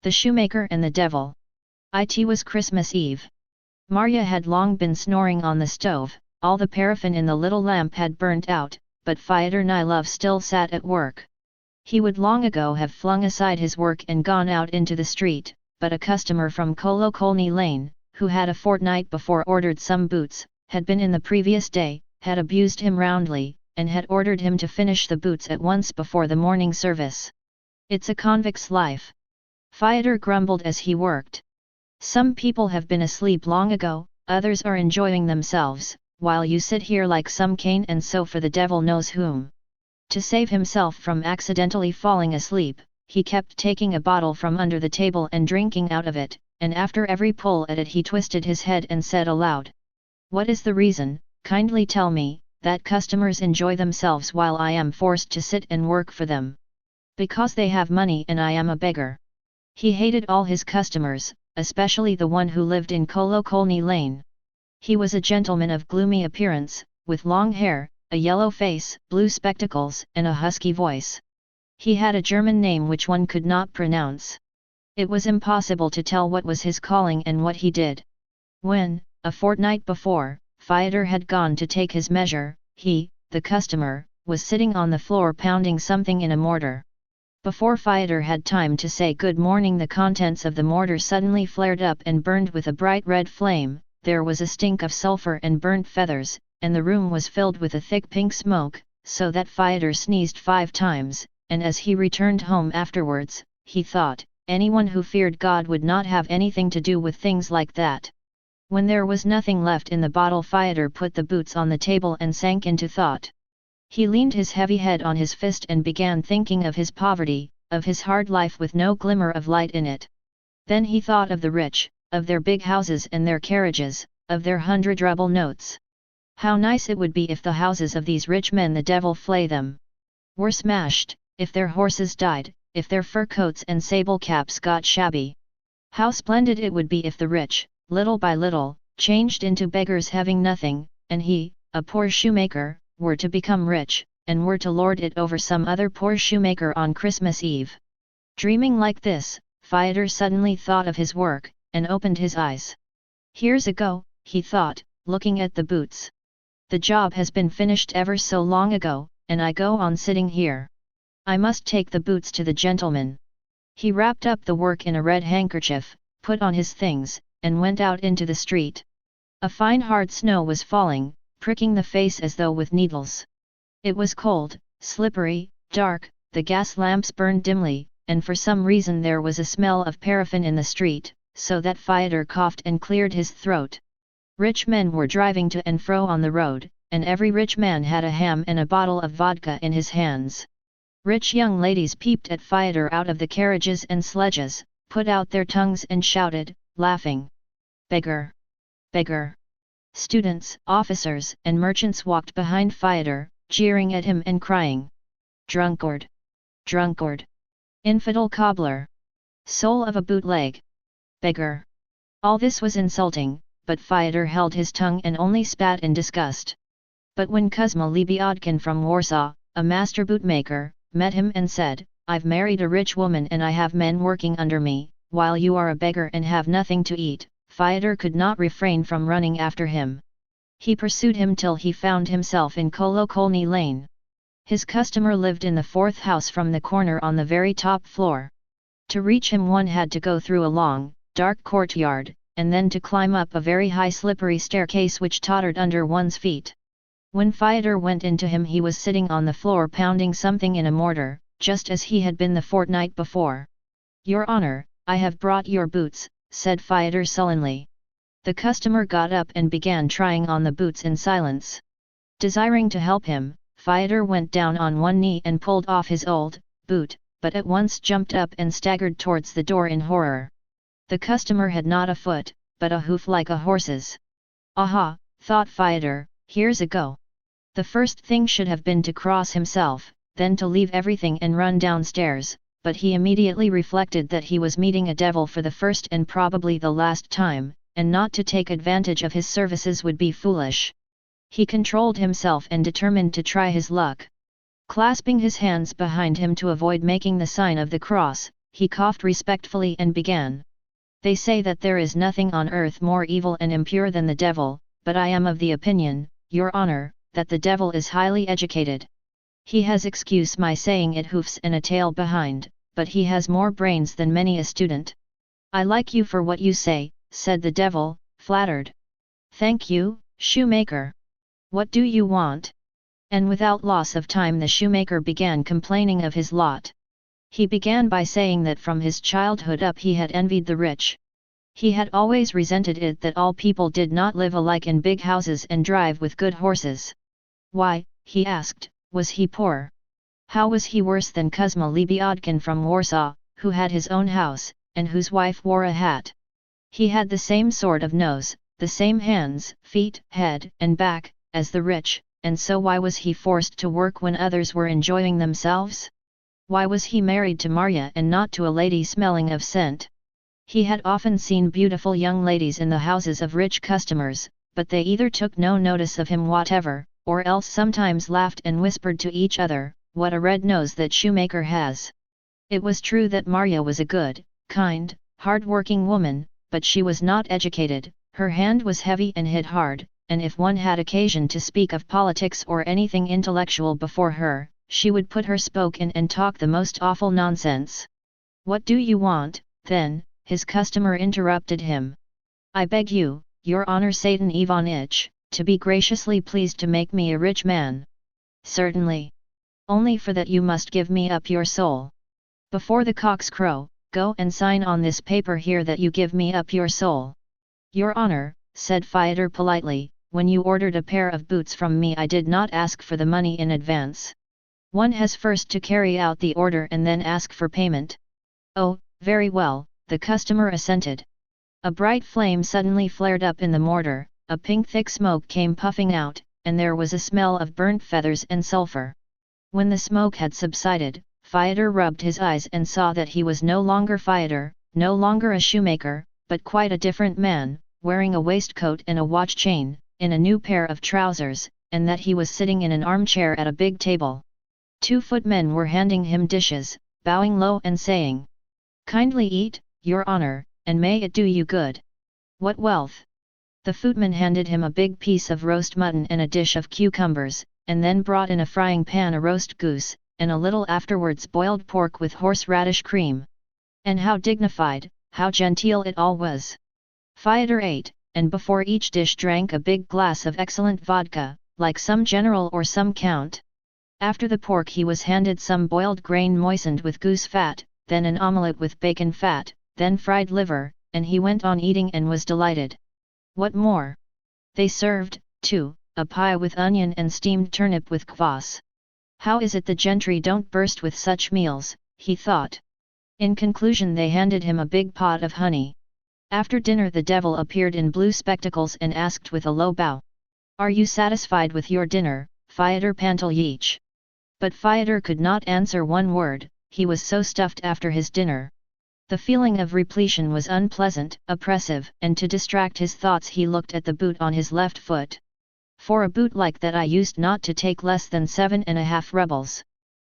The Shoemaker and the Devil. It was Christmas Eve. Marya had long been snoring on the stove, all the paraffin in the little lamp had burnt out, but Fyodor Nilov still sat at work. He would long ago have flung aside his work and gone out into the street, but a customer from Kolokolny Lane, who had a fortnight before ordered some boots, had been in the previous day, had abused him roundly, and had ordered him to finish the boots at once before the morning service. "It's a convict's life," Fyodor grumbled as he worked. "Some people have been asleep long ago, others are enjoying themselves, while you sit here like some cane and sew for the devil knows whom." To save himself from accidentally falling asleep, he kept taking a bottle from under the table and drinking out of it, and after every pull at it he twisted his head and said aloud, "What is the reason, kindly tell me, that customers enjoy themselves while I am forced to sit and work for them? Because they have money and I am a beggar." He hated all his customers, especially the one who lived in Kolokolny Lane. He was a gentleman of gloomy appearance, with long hair, a yellow face, blue spectacles, and a husky voice. He had a German name which one could not pronounce. It was impossible to tell what was his calling and what he did. When, a fortnight before, Fyodor had gone to take his measure, he, the customer, was sitting on the floor pounding something in a mortar. Before Fyodor had time to say good morning, the contents of the mortar suddenly flared up and burned with a bright red flame. There was a stink of sulfur and burnt feathers, and the room was filled with a thick pink smoke, so that Fyodor sneezed 5 times, and as he returned home afterwards, he thought, anyone who feared God would not have anything to do with things like that. When there was nothing left in the bottle, Fyodor put the boots on the table and sank into thought. He leaned his heavy head on his fist and began thinking of his poverty, of his hard life with no glimmer of light in it. Then he thought of the rich, of their big houses and their carriages, of their 100-ruble notes. How nice it would be if the houses of these rich men, the devil flay them, were smashed, if their horses died, if their fur coats and sable caps got shabby. How splendid it would be if the rich, little by little, changed into beggars having nothing, and he, a poor shoemaker, were to become rich, and were to lord it over some other poor shoemaker on Christmas Eve. Dreaming like this, Fyodor suddenly thought of his work, and opened his eyes. "Here's a go," he thought, looking at the boots. "The job has been finished ever so long ago, and I go on sitting here. I must take the boots to the gentleman." He wrapped up the work in a red handkerchief, put on his things, and went out into the street. A fine hard snow was falling, pricking the face as though with needles. It was cold, slippery, dark, the gas lamps burned dimly, and for some reason there was a smell of paraffin in the street, so that Fyodor coughed and cleared his throat. Rich men were driving to and fro on the road, and every rich man had a ham and a bottle of vodka in his hands. Rich young ladies peeped at Fyodor out of the carriages and sledges, put out their tongues and shouted, laughing, "Beggar! Beggar!" Students, officers, and merchants walked behind Fyodor, jeering at him and crying, "Drunkard! Drunkard! Infidel cobbler! Soul of a bootleg! Beggar!" All this was insulting, but Fyodor held his tongue and only spat in disgust. But when Kuzma Lebiodkin from Warsaw, a master bootmaker, met him and said, "I've married a rich woman and I have men working under me, while you are a beggar and have nothing to eat," Fyodor could not refrain from running after him. He pursued him till he found himself in Kolokolny Lane. His customer lived in the 4th house from the corner on the very top floor. To reach him one had to go through a long, dark courtyard, and then to climb up a very high slippery staircase which tottered under one's feet. When Fyodor went into him, he was sitting on the floor pounding something in a mortar, just as he had been the fortnight before. "Your Honor, I have brought your boots," said Fyodor sullenly. The customer got up and began trying on the boots in silence. Desiring to help him, Fyodor went down on one knee and pulled off his old boot, but at once jumped up and staggered towards the door in horror. The customer had not a foot, but a hoof like a horse's. "Aha," thought Fyodor, "here's a go." The first thing should have been to cross himself, then to leave everything and run downstairs, but he immediately reflected that he was meeting a devil for the first and probably the last time, and not to take advantage of his services would be foolish. He controlled himself and determined to try his luck. Clasping his hands behind him to avoid making the sign of the cross, he coughed respectfully and began. They say that there is nothing on earth more evil and impure than the devil, but I am of the opinion, your honor, that the devil is highly educated. He has, excuse my saying it, hoofs and a tail behind, but he has more brains than many a student. I like you for what you say, said the devil, flattered. Thank you, shoemaker. What do you want? And without loss of time the shoemaker began complaining of his lot. He began by saying that from his childhood up he had envied the rich. He had always resented it that all people did not live alike in big houses and drive with good horses. Why, he asked, was he poor? How was he worse than Kuzma Lebiodkin from Warsaw, who had his own house, and whose wife wore a hat? He had the same sort of nose, the same hands, feet, head, and back, as the rich, and so why was he forced to work when others were enjoying themselves? Why was he married to Marya and not to a lady smelling of scent? He had often seen beautiful young ladies in the houses of rich customers, but they either took no notice of him whatever, or else sometimes laughed and whispered to each other, "What a red nose that shoemaker has!" It was true that Marya was a good, kind, hard-working woman, but she was not educated, her hand was heavy and hit hard, and if one had occasion to speak of politics or anything intellectual before her, she would put her spoke in and talk the most awful nonsense. "What do you want, then?" his customer interrupted him. "I beg you, your honor Satan Ivanitch, to be graciously pleased to make me a rich man." "Certainly. Only for that you must give me up your soul. Before the cocks crow, go and sign on this paper here that you give me up your soul." "Your honor," said Fyodor politely, "when you ordered a pair of boots from me I did not ask for the money in advance. One has first to carry out the order and then ask for payment." "Oh, very well," the customer assented. A bright flame suddenly flared up in the mortar, a pink thick smoke came puffing out, and there was a smell of burnt feathers and sulfur. When the smoke had subsided, Fyodor rubbed his eyes and saw that he was no longer Fyodor, no longer a shoemaker, but quite a different man, wearing a waistcoat and a watch chain, in a new pair of trousers, and that he was sitting in an armchair at a big table. 2 footmen were handing him dishes, bowing low and saying, "Kindly eat, your honor, and may it do you good." "What wealth!" The footman handed him a big piece of roast mutton and a dish of cucumbers, and then brought in a frying pan a roast goose, and a little afterwards boiled pork with horseradish cream. And how dignified, how genteel it all was! Fyodor ate, and before each dish drank a big glass of excellent vodka, like some general or some count. After the pork he was handed some boiled grain moistened with goose fat, then an omelette with bacon fat, then fried liver, and he went on eating and was delighted. What more? They served, too, a pie with onion and steamed turnip with kvass. How is it the gentry don't burst with such meals, he thought. In conclusion they handed him a big pot of honey. After dinner the devil appeared in blue spectacles and asked with a low bow, "Are you satisfied with your dinner, Fyodor Panteleyich?" But Fyodor could not answer one word, he was so stuffed after his dinner. The feeling of repletion was unpleasant, oppressive, and to distract his thoughts he looked at the boot on his left foot. "For a boot like that I used not to take less than 7.5 rubles.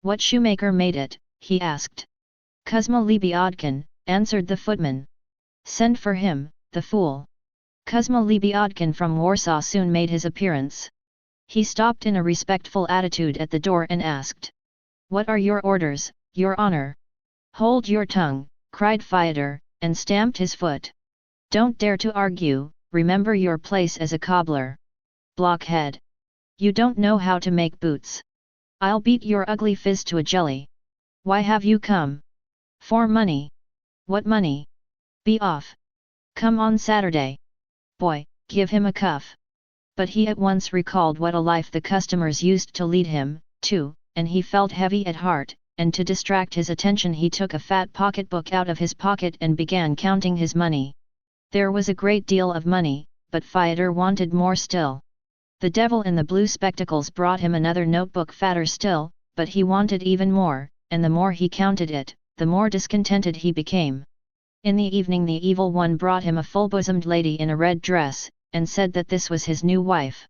What shoemaker made it?" he asked. "Kuzma Lebiodkin," answered the footman. "Send for him, the fool." Kuzma Lebiodkin from Warsaw soon made his appearance. He stopped in a respectful attitude at the door and asked, "What are your orders, your honor?" "Hold your tongue," cried Fyodor, and stamped his foot. "Don't dare to argue, remember your place as a cobbler. Blockhead! You don't know how to make boots. I'll beat your ugly phiz to a jelly. Why have you come?" "For money." "What money? Be off. Come on Saturday. Boy, give him a cuff." But he at once recalled what a life the customers used to lead him, too, and he felt heavy at heart, and to distract his attention he took a fat pocketbook out of his pocket and began counting his money. There was a great deal of money, but Fyodor wanted more still. The devil in the blue spectacles brought him another notebook fatter still, but he wanted even more, and the more he counted it, the more discontented he became. In the evening the evil one brought him a full-bosomed lady in a red dress, and said that this was his new wife.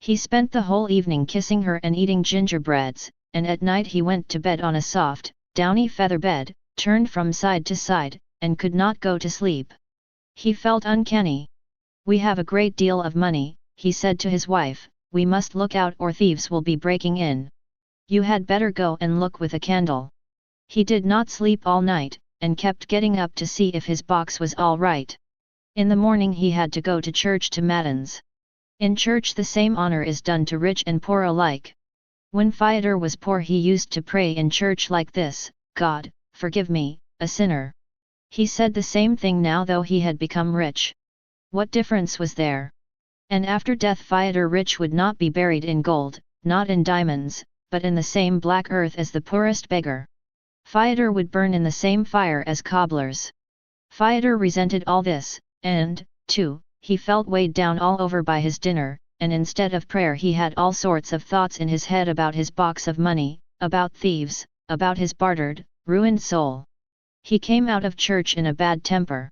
He spent the whole evening kissing her and eating gingerbreads, and at night he went to bed on a soft, downy feather bed, turned from side to side, and could not go to sleep. He felt uncanny. "We have a great deal of money," he said to his wife, "we must look out or thieves will be breaking in. You had better go and look with a candle." He did not sleep all night, and kept getting up to see if his box was all right. In the morning he had to go to church to matins. In church the same honor is done to rich and poor alike. When Fyodor was poor he used to pray in church like this: "God, forgive me, a sinner." He said the same thing now though he had become rich. What difference was there? And after death Fyodor rich would not be buried in gold, not in diamonds, but in the same black earth as the poorest beggar. Fyodor would burn in the same fire as cobblers. Fyodor resented all this, and, too, he felt weighed down all over by his dinner, and instead of prayer he had all sorts of thoughts in his head about his box of money, about thieves, about his bartered, ruined soul. He came out of church in a bad temper.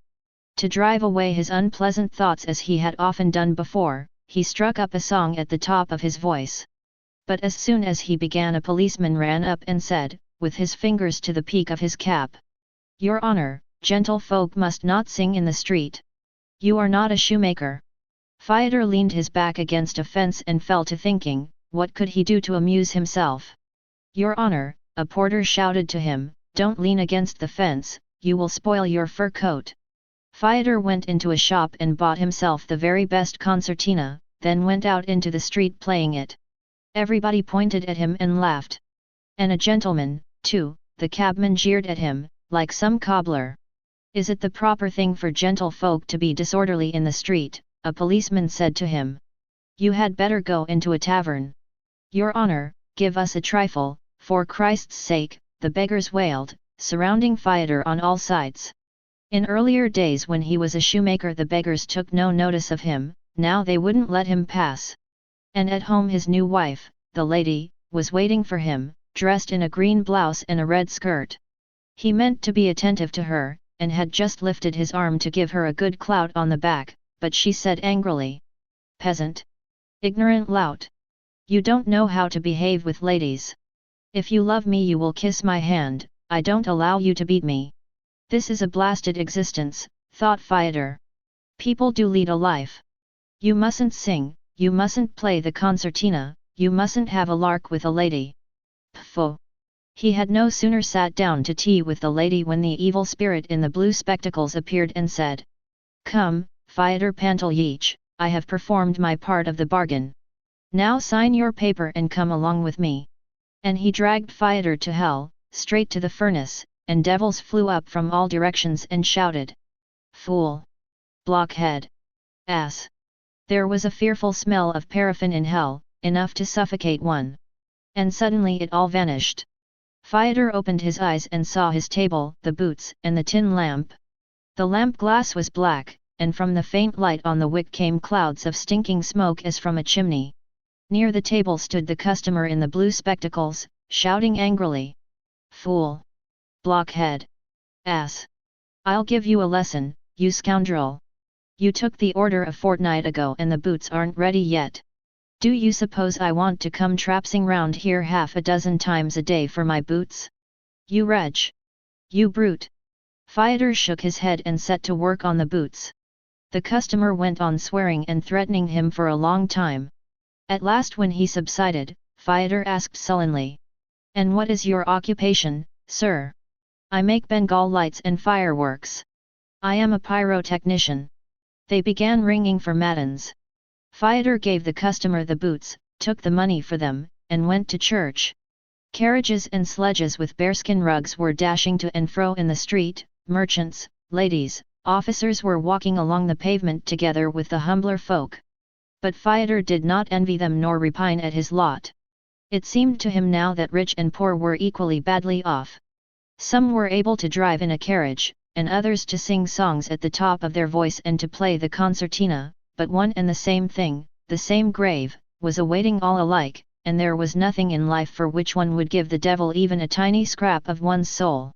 To drive away his unpleasant thoughts as he had often done before, he struck up a song at the top of his voice. But as soon as he began a policeman ran up and said, with his fingers to the peak of his cap, "Your Honor, gentle folk must not sing in the street. You are not a shoemaker." Fyodor leaned his back against a fence and fell to thinking, what could he do to amuse himself? "Your Honor," a porter shouted to him, "don't lean against the fence, you will spoil your fur coat." Fyodor went into a shop and bought himself the very best concertina, then went out into the street playing it. Everybody pointed at him and laughed. And a gentleman, too, the cabman jeered at him, like some cobbler. "Is it the proper thing for gentle folk to be disorderly in the street?" a policeman said to him. "You had better go into a tavern." "Your Honor, give us a trifle, for Christ's sake," the beggars wailed, surrounding Fyodor on all sides. In earlier days when he was a shoemaker the beggars took no notice of him, now they wouldn't let him pass. And at home his new wife, the lady, was waiting for him, dressed in a green blouse and a red skirt. He meant to be attentive to her, and had just lifted his arm to give her a good clout on the back, but she said angrily, "Peasant! Ignorant lout! You don't know how to behave with ladies. If you love me you will kiss my hand, I don't allow you to beat me." This is a blasted existence, thought Fyodor. People do lead a life. You mustn't sing, you mustn't play the concertina, you mustn't have a lark with a lady. Pfo! He had no sooner sat down to tea with the lady when the evil spirit in the blue spectacles appeared and said, "Come, Fyodor Pantelyich, I have performed my part of the bargain. Now sign your paper and come along with me." And he dragged Fyodor to hell, straight to the furnace, and devils flew up from all directions and shouted, "Fool! Blockhead! Ass!" There was a fearful smell of paraffin in hell, enough to suffocate one. And suddenly it all vanished. Fyodor opened his eyes and saw his table, the boots, and the tin lamp. The lamp glass was black, and from the faint light on the wick came clouds of stinking smoke as from a chimney. Near the table stood the customer in the blue spectacles, shouting angrily, "Fool! Blockhead! Ass! I'll give you a lesson, you scoundrel! You took the order a fortnight ago and the boots aren't ready yet. Do you suppose I want to come trapsing round here half a dozen times a day for my boots? You wretch! You brute!" Fyodor shook his head and set to work on the boots. The customer went on swearing and threatening him for a long time. At last when he subsided, Fyodor asked sullenly, "And what is your occupation, sir?" "I make Bengal lights and fireworks. I am a pyrotechnician." They began ringing for matins. Fyodor gave the customer the boots, took the money for them, and went to church. Carriages and sledges with bearskin rugs were dashing to and fro in the street, merchants, ladies, officers were walking along the pavement together with the humbler folk. But Fyodor did not envy them nor repine at his lot. It seemed to him now that rich and poor were equally badly off. Some were able to drive in a carriage, and others to sing songs at the top of their voice and to play the concertina, but one and the same thing, the same grave, was awaiting all alike, and there was nothing in life for which one would give the devil even a tiny scrap of one's soul.